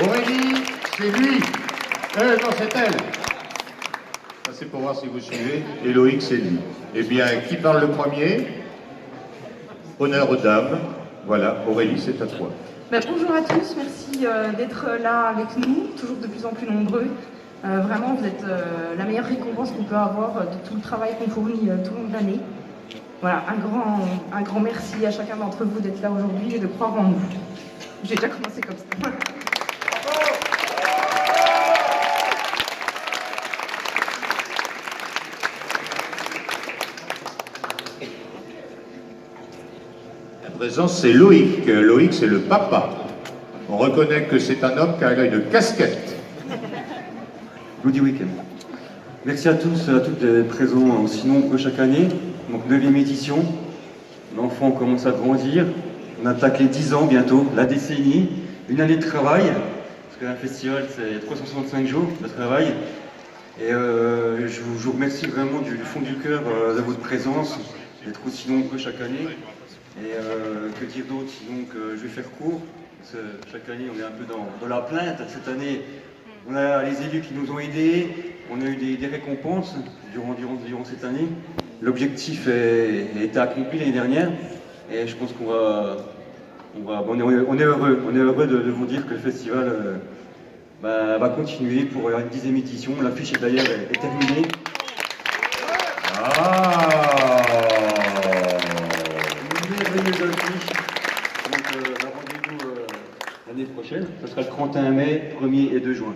Aurélie, c'est lui. Non, c'est elle. Ça, c'est pour voir si vous suivez. Et Loïc, c'est lui. Eh bien, qui parle le premier? Honneur aux dames. Voilà, Aurélie, c'est à toi. Bonjour à tous, merci d'être là avec nous, toujours de plus en plus nombreux. Vraiment, vous êtes la meilleure récompense qu'on peut avoir de tout le travail qu'on fournit tout le long de l'année. Voilà, un grand merci à chacun d'entre vous d'être là aujourd'hui et de croire en nous. J'ai déjà commencé comme ça. À présent, c'est Loïc. Loïc, c'est le papa. On reconnaît que c'est un homme qui a une casquette. Bloody Weekend. Merci à tous et à toutes d'être présents aussi nombreux chaque année. Donc 9e édition. L'enfant commence à grandir. On attaque les 10 ans bientôt, la décennie. Une année de travail. Parce qu'un festival, c'est 365 jours de travail. Et je vous remercie vraiment du fond du cœur de votre présence, d'être aussi nombreux chaque année. Et que dire d'autre, sinon que je vais faire court. Parce que chaque année, on est un peu dans la plainte. Cette année, on a les élus qui nous ont aidés, on a eu des récompenses durant cette année. L'objectif a été accompli l'année dernière et je pense on est heureux de vous dire que le festival va continuer pour une 10e édition. L'affiche d'ailleurs est terminée. Une merveilleuse affiche. Donc rendez-vous l'année prochaine. Ce sera le 31 mai, 1er et 2 juin.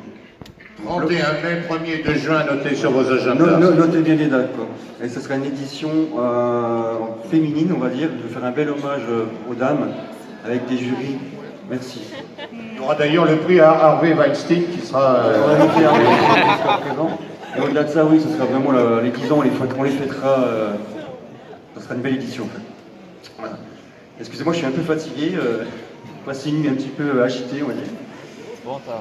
31 mai, 1er et 2 juin, notez sur vos agendas. Notez bien les dates, quoi. Et ce sera une édition féminine, on va dire. Je vais faire un bel hommage aux dames, avec des jurys. Merci. Il y aura d'ailleurs le prix à Harvey Weinstein qui sera... présent. Et au-delà de ça, oui, ce sera vraiment les 10 ans, on les fêtera. Ce sera une belle édition, en fait. Voilà. Excusez-moi, je suis un peu fatigué, passé une nuit un petit peu agitée, on va dire.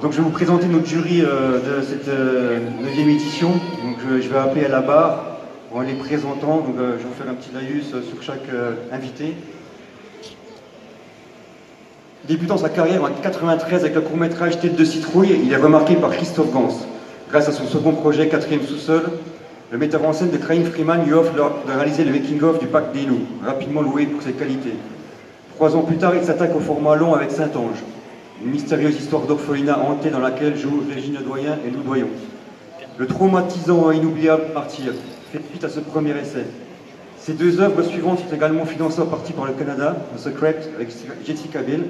Donc je vais vous présenter notre jury de cette 9e édition. Donc je vais appeler à la barre en les présentant. Donc je vais vous faire un petit laïus sur chaque invité. Débutant sa carrière en 1993 avec le court-métrage Tête de citrouille, il est remarqué par Christophe Gans. Grâce à son second projet, 4e sous-sol, le metteur en scène de Craig Freeman lui offre de réaliser le making-of du Parc des Loups, rapidement loué pour ses qualités. 3 ans plus tard, il s'attaque au format long avec Saint-Ange. Une mystérieuse histoire d'orphelinat hantée dans laquelle jouent Régine Doyen et Lou Doyon. Le traumatisant et inoubliable Martyr fait suite à ce premier essai. Ces 2 œuvres suivantes sont également financées en partie par le Canada, The Secret avec Jessica Biel,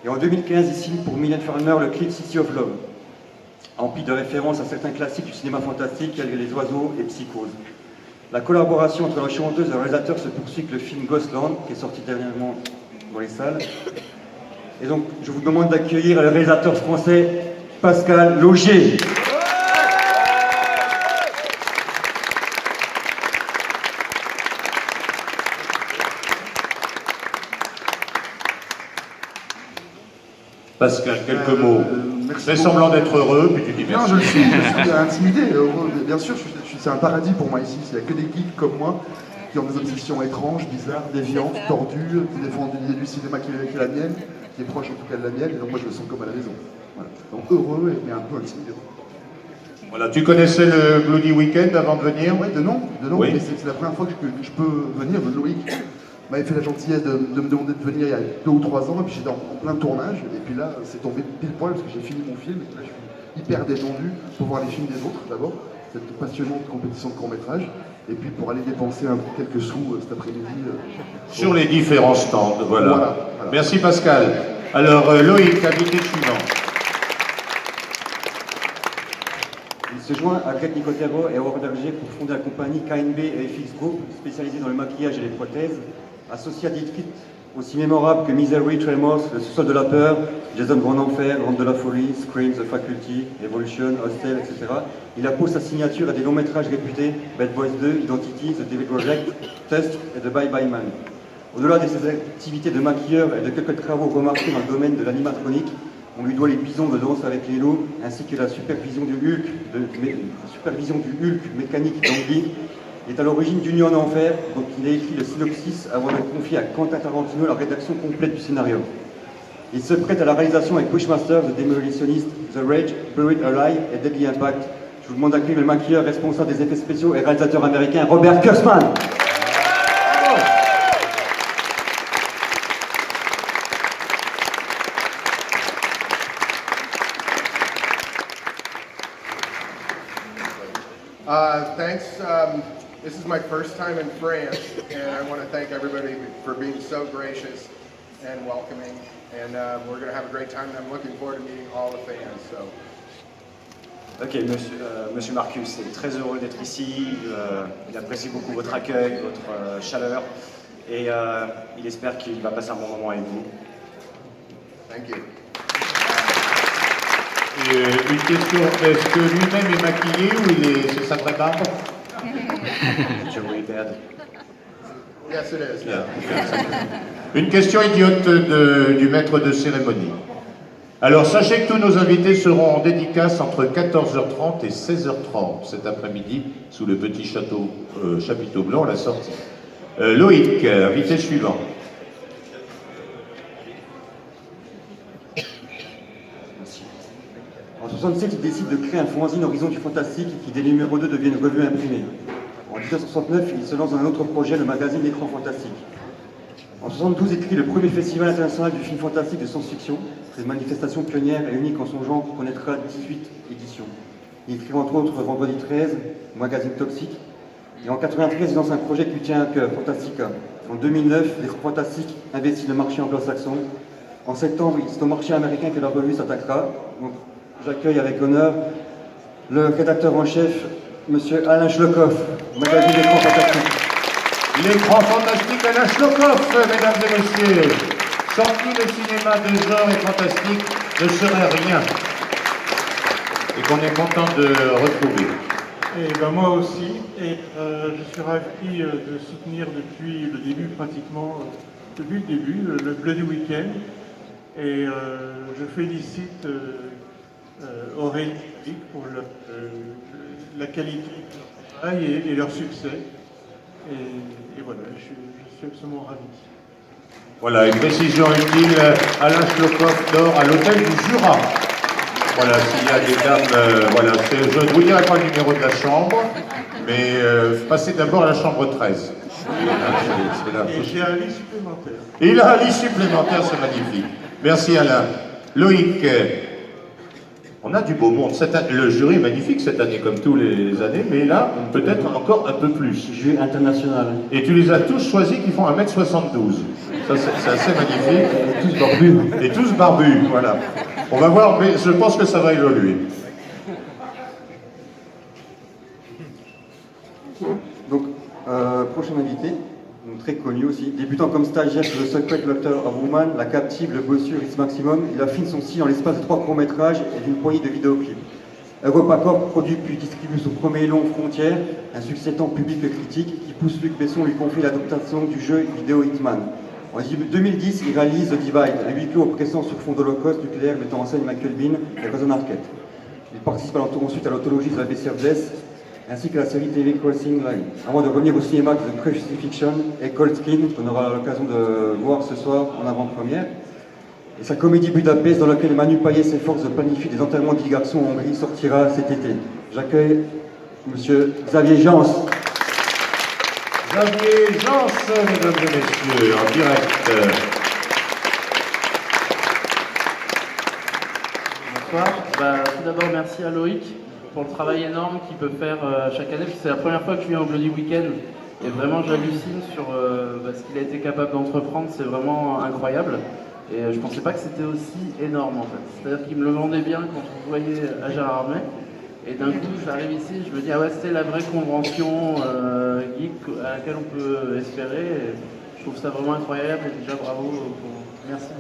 et en 2015 ici pour Mylène Farmer le clip City of Love. Empli de références à certains classiques du cinéma fantastique tels que Les Oiseaux et Psychose. La collaboration entre la chanteuse et le réalisateur se poursuit avec le film Ghostland qui est sorti dernièrement dans les salles. Et donc, je vous demande d'accueillir le réalisateur français Pascal Laugier. Pascal, quelques mots. Fais semblant d'être heureux, puis tu dis merci. Non, je suis intimidé. Bien sûr, c'est un paradis pour moi ici. Il n'y a que des geeks comme moi qui ont des obsessions étranges, bizarres, déviantes, tordues, qui défendent une idée du cinéma qui est la mienne, qui est proche en tout cas de la mienne, et donc moi je me sens comme à la maison. Voilà. Donc heureux, mais un peu intimidé. Voilà, tu connaissais le Bloody Weekend avant de venir? Oui, de nom, Oui. mais c'est la première fois que je peux venir. Loïc m'avait fait la gentillesse de me demander de venir il y a 2 ou 3 ans, et puis j'étais en plein tournage, et puis là c'est tombé pile poil parce que j'ai fini mon film, et là je suis hyper détendu pour voir les films des autres d'abord, cette passionnante compétition de court-métrage, et puis pour aller dépenser quelques sous cet après-midi. Sur les différents stands, voilà. Voilà. Merci Pascal. Alors Loïc, invité suivant. Il se joint à Greg Nicotero et Howard Berger pour fonder la compagnie KNB et FX Group, spécialisée dans le maquillage et les prothèses, associé à des titres aussi mémorables que Misery, Tremors, Le sous-sol de la peur, Jason Grand Enfer, Ronde de la folie, Scream, The Faculty, Evolution, Hostel, etc. Il appose sa signature à des longs métrages réputés, Bad Boys 2, Identity, The Devil Project, Test et The Bye Bye Man. Au-delà de ses activités de maquilleur et de quelques travaux remarqués dans le domaine de l'animatronique, on lui doit les bisons de Danse avec les loups, ainsi que la supervision du Hulk mécanique d'Anguille. Il est à l'origine d'Union en Enfer, donc il a écrit le synopsis avant de confier à Quentin Tarantino la rédaction complète du scénario. Il se prête à la réalisation avec Bushmaster, The Demolitionist, The Rage, Buried Alive et Deadly Impact. Je vous demande d'accueillir le maquilleur responsable des effets spéciaux et réalisateur américain Robert Kurtzman. Thanks. This is my first time in France, and I want to thank everybody for being so gracious and welcoming. And we're going to have a great time, and I'm looking forward to meeting all the fans. So. Ok, monsieur Marcus est très heureux d'être ici. Il apprécie beaucoup votre accueil, votre chaleur, et il espère qu'il va passer un bon moment avec vous. Thank you. Une question, est-ce que lui-même est maquillé ou c'est sa vraie barbe? Joey Baird. Yes, it is. Bien. Une question idiote du maître de cérémonie. Alors sachez que tous nos invités seront en dédicace entre 14h30 et 16h30 cet après-midi sous le petit chapiteau blanc à la sortie. Loïc, invité suivant. En 1967, il décide de créer un fanzine Horizon du Fantastique qui, dès numéro 2, devient une revue imprimée. En 1969, il se lance dans un autre projet, le magazine L'écran fantastique. En 1972, il écrit le premier festival international du film fantastique de science-fiction. Cette manifestation pionnière et unique en son genre connaîtra 18 éditions. Il écrit entre autres Vendredi 13, magazine Toxique. Et en 1993, il lance un projet qui lui tient à cœur, Fantastica. En 2009, L'écran fantastique investit le marché anglo-saxon. En septembre, c'est au marché américain que la revue s'attaquera. Donc, j'accueille avec honneur le rédacteur en chef, M. Alain Schlokoff, magazine L'écran fantastique. L'écran fantastique Alain Schlokoff, mesdames et messieurs. Sorti le cinéma de genre et fantastique ne serait rien. Et qu'on est content de retrouver. Et ben moi aussi, et je suis ravi de soutenir depuis le début pratiquement, depuis le début, le Bloody Weekend. Et je félicite Aurélie pour la qualité de leur travail et leur succès. Et voilà, je suis absolument ravi. Voilà, une précision utile, Alain Schlokoff dort à l'hôtel du Jura. Voilà, s'il y a des dames, voilà, je ne vous dirai pas le numéro de la chambre, mais passez d'abord à la chambre 13. Et j'ai un lit supplémentaire. Il a un lit supplémentaire, c'est magnifique. Merci Alain. Loïc, on a du beau monde. Le jury est magnifique cette année, comme tous les années, mais là, peut-être encore un peu plus. Jury international. Et tu les as tous choisis qui font 1m72. Ça, c'est assez magnifique. Et tous barbus. Et tous barbus, voilà. On va voir, mais je pense que ça va évoluer. Donc, prochain invité, donc très connu aussi, débutant comme stagiaire sur The Secret Doctor of Woman, La Captive, Le Bossu, Ritz Maximum, il affine son style en l'espace de 3 courts-métrages et d'une poignée de vidéoclips. EuropaCorp produit puis distribue son premier long Frontières, un succès tant public que critique, qui pousse Luc Besson lui confier l'adaptation du jeu vidéo Hitman. En 2010, il réalise The Divide, un huis clos oppressant sur fond d'Holocauste nucléaire mettant en scène Michael Bean et Rosen Arquette. Il participe ensuite à l'anthologie de la BCR Bless, ainsi que la série TV Crossing Line, avant de revenir au cinéma de The Crucifixion et Cold Skin, qu'on aura l'occasion de voir ce soir en avant-première. Et sa comédie Budapest, dans laquelle Manu Payet s'efforce de planifier des enterrements de garçons en Hongrie, sortira cet été. J'accueille M. Xavier Jans. Xavier Jans, mesdames et messieurs, en direct. Bonsoir. Tout d'abord, merci à Loïc pour le travail énorme qu'il peut faire chaque année. C'est la première fois que je viens au Bloody Weekend et vraiment j'hallucine sur ce qu'il a été capable d'entreprendre. C'est vraiment incroyable. Et je pensais pas que c'était aussi énorme en fait. C'est-à-dire qu'il me le vendait bien quand vous voyez à Gérard Armay. Et d'un coup, j'arrive ici, je me dis, ah ouais, c'était la vraie convention geek à laquelle on peut espérer. Et je trouve ça vraiment incroyable et déjà bravo. Merci.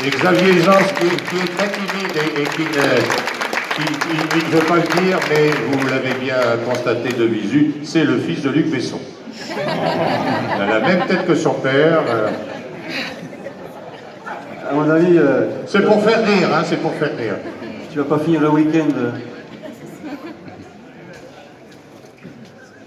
Et Xavier Jans, qui est très timide et qui ne veut pas le dire, mais vous l'avez bien constaté de visu, c'est le fils de Luc Besson. Il a la même tête que son père. À mon avis, c'est pour faire rire, hein, c'est pour faire rire. tu vas pas finir le week-end.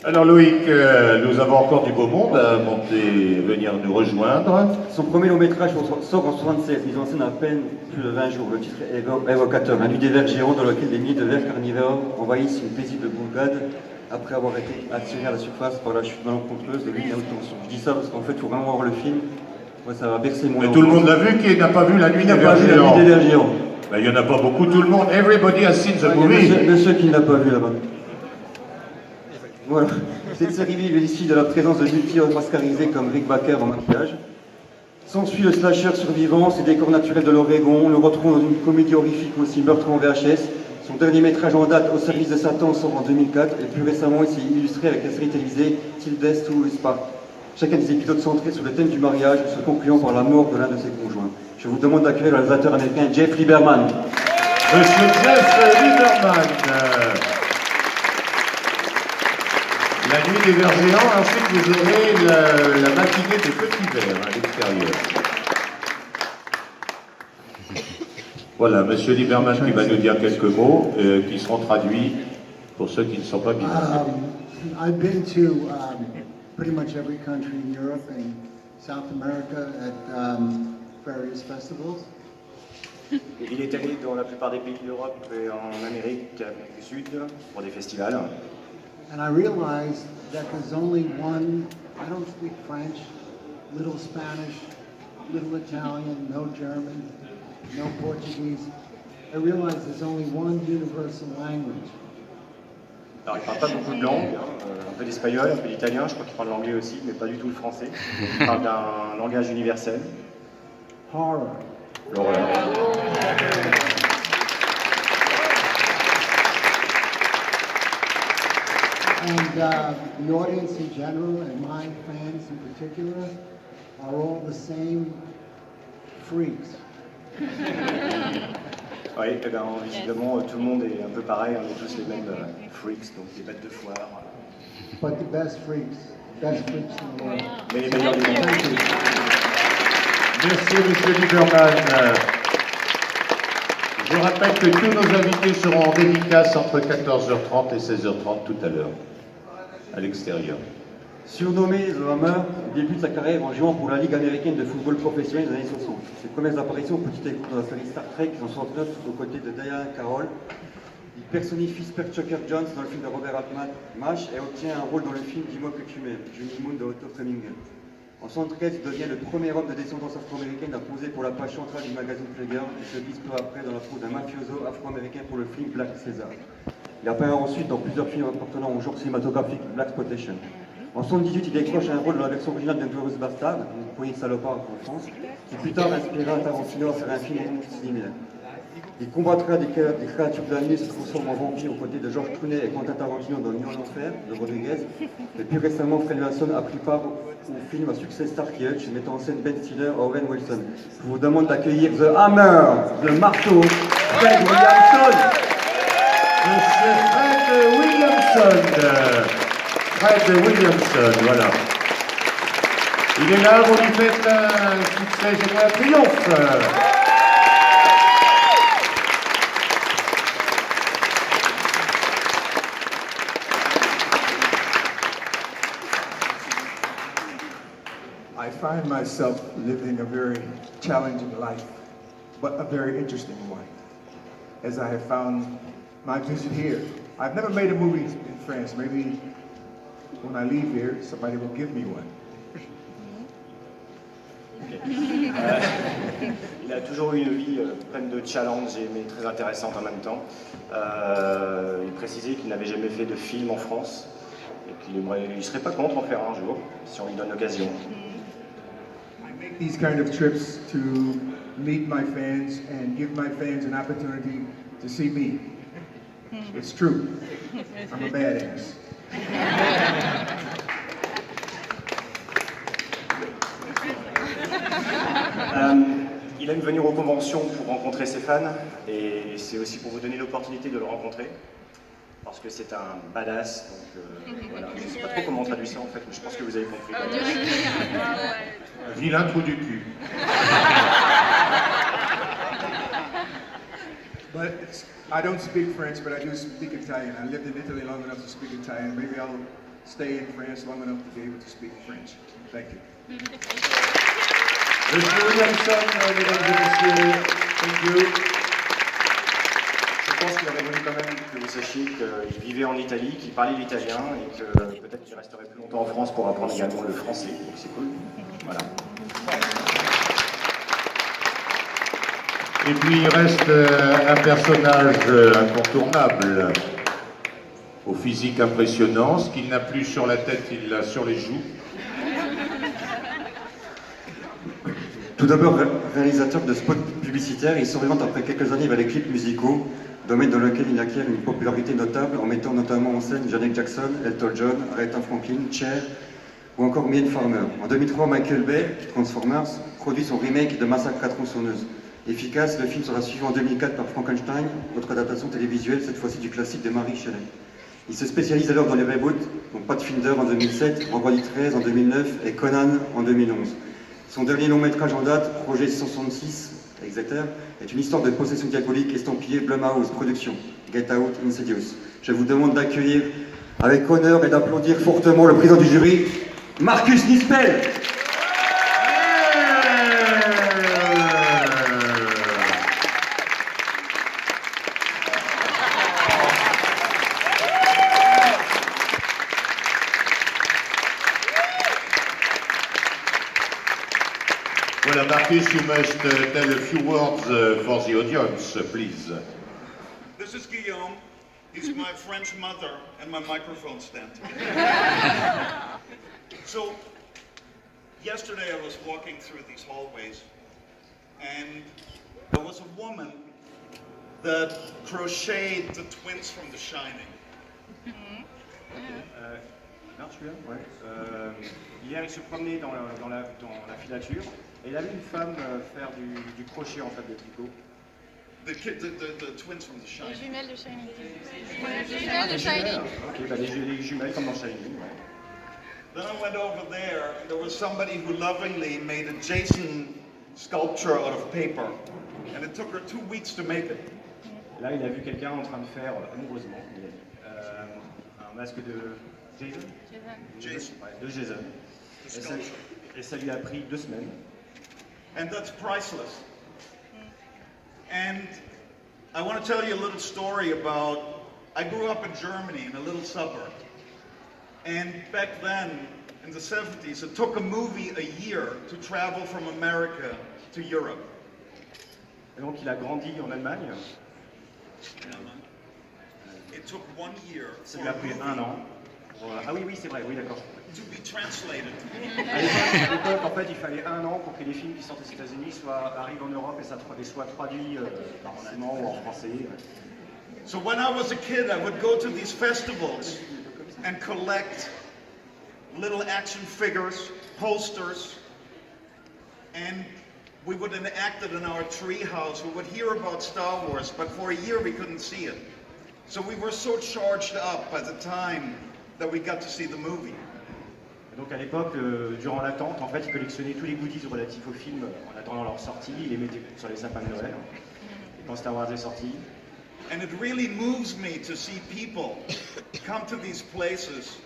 Alors Loïc, nous avons encore du beau monde à monter, venir nous rejoindre. Son premier long métrage sort en 1976, mis en scène à peine plus de 20 jours. Le titre est évocateur, un nid des vers géants dans lequel des milliers de vers carnivores envahissent une paisible bourgade après avoir été attirés à la surface par la chute malencontreuse de l'une à haute tension. Je dis ça parce qu'en fait, il faut vraiment voir le film. Moi, ça va bercer mon Mais enfance. tout le monde l'a vu, qui n'a pas vu La Nuit Qui des n'a pas vers vu La Nuit géants? des vers géants? Ben, il n'y en a pas beaucoup, tout le monde. Everybody has seen the Ah, il y a movie. monsieur qui ne l'a pas vu là-bas. Voilà. Cette série bénéficie de la présence de multi-hommes mascarisés comme Rick Baker en maquillage. S'ensuit le slasher survivant, ses décors naturels de l'Oregon. Nous le retrouvons dans une comédie horrifique aussi, Meurtre en VHS. Son dernier métrage en date, Au service de Satan, sort en 2004. Et plus récemment, il s'est illustré avec la série télévisée Till Death Do Us Part. Chacun des épisodes centrés sur le thème du mariage, se concluant par la mort de l'un de ses conjoints. Je vous demande d'accueillir le réalisateur américain Jeff Lieberman. Monsieur Jeff Lieberman. La Nuit des vers géants, ensuite vous aurez la matinée des petits vers à l'extérieur. Voilà, Monsieur Lieberman qui va nous dire quelques mots qui seront traduits pour ceux qui ne sont pas bilingues. I've been to pretty much every country in Europe and South America at various festivals. Il est allé dans la plupart des pays d'Europe et en Amérique du Sud pour des festivals. And I realized that there's only one, I don't speak French, little Spanish, little Italian, no German, no Portuguese. I realized there's only one universal language. Alors il parle pas beaucoup de langues, un peu d'espagnol, un peu d'italien, je crois qu'il parle l'anglais aussi, mais pas du tout le français. Il parle d'un langage universel. Horror. L'horreur. And the audience in general, and my fans in particular, are all the same freaks. Oui, et bien, visiblement, tout le monde est un peu pareil, on est tous les mêmes freaks, donc des bêtes de foire. But the best freaks in the world. Mais les meilleurs du monde. Thank you. Merci Monsieur Lieberman. Je rappelle que tous nos invités seront en dédicace entre 14h30 et 16h30 tout à l'heure, à l'extérieur. Surnommé The Hammer, il débute sa carrière en jouant pour la Ligue américaine de football professionnel des années 60. Ses premières apparitions au petit écran dans la série Star Trek en 69 aux côtés de Diana Carroll. Il personnifie Chucker Jones dans le film de Robert Altman, MASH, et obtient un rôle dans le film Dis-moi que tu m'aimes, Johnny Moon de Otto Preminger. En 1973, il devient le premier homme de descendance afro-américaine à poser pour la page centrale du magazine Playgirl et se glisse peu après dans la peau d'un mafioso afro-américain pour le film Black César. Il apparaît ensuite dans plusieurs films appartenant au genre cinématographique Blaxploitation. En 1978, il décroche un rôle dans la version originale de Glorious Bastard, une poignée de salopards en France, qui plus tard inspirera Tarantino à faire un film similaire. Il combattra des créatures de la nuit et se transforme en vampire aux côtés de George Clooney et Quentin Tarantino dans Nuit en Enfer de Rodriguez. Et plus récemment, Fred Wilson a pris part au film à succès Starkey Hutch, mettant en scène Ben Stiller et Owen Wilson. Je vous demande d'accueillir The Hammer, le marteau, Fred Williamson. Monsieur Fred Williamson. Fred Williamson, voilà. Il est là, vous lui faites un succès général triomphe. I find myself living a very challenging life, but a very interesting one, as I have found my vision here. I've never made a movie in France. Maybe when I leave here, somebody will give me one. Il a toujours eu une vie pleine de challenges mais très intéressante en même temps. Il précisait qu'il n'avait jamais fait de film en France et qu'il ne serait pas contre en faire un jour, si on lui donne l'occasion. I make these kind of trips to meet my fans and give my fans an opportunity to see me. It's true. I'm a badass. Il aime venir aux conventions pour rencontrer ses fans et c'est aussi pour vous donner l'opportunité de le rencontrer parce que c'est un badass. Donc voilà, je ne sais pas trop comment on traduit ça en fait, mais je pense que vous avez compris. Un vilain trou du cul. But I don't speak French, but I do speak Italian. I lived in Italy long enough to speak Italian. Maybe I'll stay in France long enough to be able to speak French. Thank you. Monsieur Williamson, mesdames et messieurs, thank you. Je pense qu'il aurait voulu quand même que vous sachiez qu'il vivait en Italie, qu'il parlait l'italien et que peut-être qu'il resterait plus longtemps en France pour apprendre également le français. Donc c'est cool. Voilà. Et puis il reste un personnage incontournable, au physique impressionnant. Ce qu'il n'a plus sur la tête, il l'a sur les joues. Tout d'abord, réalisateur de spots publicitaires, il s'oriente après quelques années vers les clips musicaux, domaine dans lequel il acquiert une popularité notable en mettant notamment en scène Janet Jackson, Elton John, Aretha Franklin, Cher ou encore Mylène Farmer. En 2003, Michael Bay, Transformers, produit son remake de Massacre à tronçonneuse. Efficace, le film sera suivi en 2004 par Frankenstein, autre adaptation télévisuelle, cette fois-ci du classique de Mary Shelley. Il se spécialise alors dans les reboots, donc Pathfinder en 2007, Vendredi 13 en 2009 et Conan en 2011. Son dernier long métrage en date, Projet 666, Exeter, est une histoire de possession diabolique estampillée Blumhouse Productions, Get Out, Insidious. Je vous demande d'accueillir avec honneur et d'applaudir fortement le président du jury, Marcus Nispel. Voilà, Marcus, you must tell a few words for the audience, please. This is Guillaume. He's my French mother and my microphone stand. So, yesterday I was walking through these hallways, and there was a woman that crocheted the twins from The Shining. Non, celui-là, ouais. Hier, il se promenait dans la filature et il a vu une femme faire du crochet en fait de tricot. The twins from The Shining. Les jumelles de Shining. Les jumelles de Shining. Ok, bah les jumelles comme dans Shining, ouais. Then I went over there, and there was somebody who lovingly made a Jason sculpture out of paper, and it took her 2 weeks to make it. Là, il a vu quelqu'un en train de faire, amoureusement, il a dit, un masque de Jason. Jason. Ouais, de Jason. Et ça lui a pris 2 semaines. And that's priceless. And I want to tell you a little story about, I grew up in Germany in a little suburb. And back then, in the 70s, it took a movie a year to travel from America to Europe. Et donc il a grandi en Allemagne. It took 1 year Ça for lui a a pris movie 1 an. Ah oui, c'est vrai, oui, d'accord. to be translated. À l'époque, en fait, il fallait 1 an pour que les films qui sortent aux États-Unis arrivent en Europe et soient traduits en allemand ou en français. So when I was a kid, I would go to these festivals and collect little action figures, posters, and we would enact it in our tree house. We would hear about Star Wars, but for a year we couldn't see it. So we were so charged up by the time that we got to see the movie. Et donc à l'époque, durant l'attente, en fait, il collectionnait tous les goodies relatifs aux films en attendant leur sortie. Il les mettait sur les sapins de Noël. Et quand Star Wars est sorti. And it really moves me to see people come to these places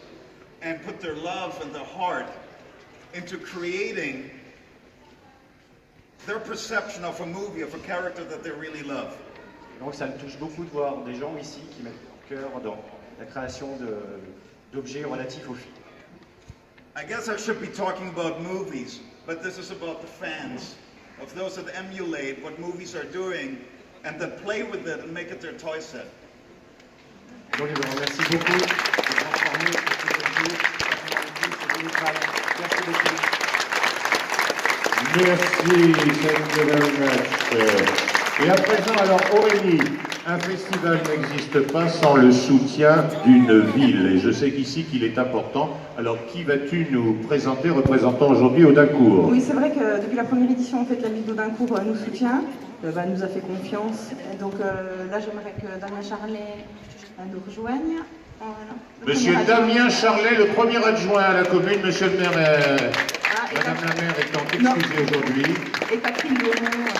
and put their love and their heart into creating their perception of a movie, of a character that they really love. Et donc ça me touche beaucoup de voir des gens ici qui mettent leur cœur dans la création d'objets relatifs aux films. I guess I should be talking about movies, but this is about the fans, of those that emulate what movies are doing and that play with it and make it their toy set. Donc je vous remercie beaucoup de transformer ces objets en Merci beaucoup. Merci, thank you very much. Et à présent, alors Aurélie, un festival n'existe pas sans le soutien d'une ville. Et je sais qu'ici qu'il est important. Alors qui vas-tu nous présenter, représentant aujourd'hui Audincourt? Oui, c'est vrai que depuis la première édition, en fait, la ville d'Audincourt nous soutient, nous a fait confiance. Et donc là, j'aimerais que Damien Charlet nous rejoigne. Monsieur Damien Charlet, le premier adjoint à la commune, monsieur le maire, madame la maire étant excusée aujourd'hui. Et Catherine Beaumont.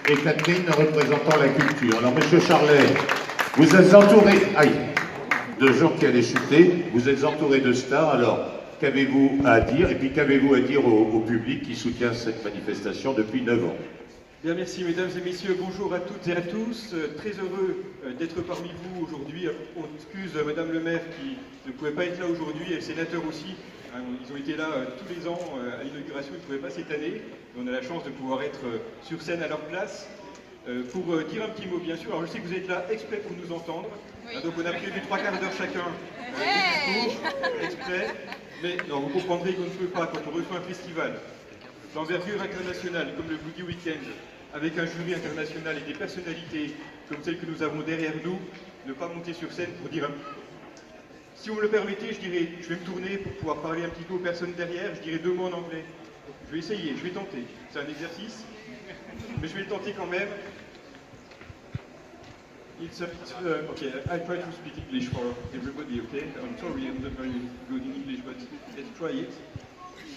Et Catherine représentant la culture. Alors, monsieur Charlet, vous êtes entouré de gens qui allaient chuter. Vous êtes entouré de stars, alors qu'avez-vous à dire? Et puis qu'avez-vous à dire au public qui soutient cette manifestation depuis 9 ans? Bien, merci mesdames et messieurs, bonjour à toutes et à tous. Très heureux d'être parmi vous aujourd'hui. On excuse Madame le maire qui ne pouvait pas être là aujourd'hui et le sénateur aussi. Ils ont été là tous les ans à l'inauguration, ils ne pouvaient pas cette année. On a la chance de pouvoir être sur scène à leur place. Pour dire un petit mot, bien sûr. Alors je sais que vous êtes là exprès pour nous entendre. Oui. Donc on a prévu 3 quarts d'heure chacun de discours, exprès. Mais non, vous comprendrez qu'on ne peut pas, quand on reçoit un festival d'envergure internationale comme le Bloody Weekend, avec un jury international et des personnalités comme celles que nous avons derrière nous, ne pas monter sur scène pour dire un... Si vous me le permettez, je vais me tourner pour pouvoir parler un petit peu aux personnes derrière, je dirais 2 mots en anglais. Je vais essayer, je vais tenter. C'est un exercice, mais je vais le tenter quand même. Okay, I try to speak English for everybody, okay? I'm sorry, I'm not very good in English, but let's try it.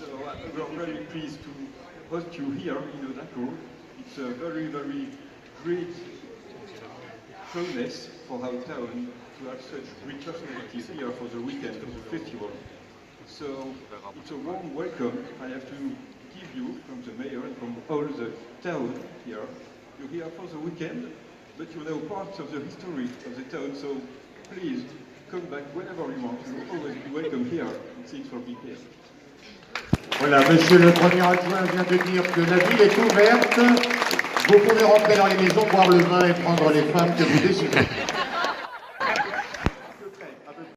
So we're very pleased to host you here in Monaco. It's a very, very great showcase for our town to have such great personalities here for the weekend of the festival. So it's a warm welcome I have to give you from the mayor and from all the town here. You're here for the weekend, but you're now part of the history of the town, so please come back whenever you want. You'll always be welcome here. Thanks for being here. Voilà, monsieur le premier adjoint vient de dire que la ville est ouverte. Vous pouvez rentrer dans les maisons, boire le vin et prendre les femmes que vous décidez.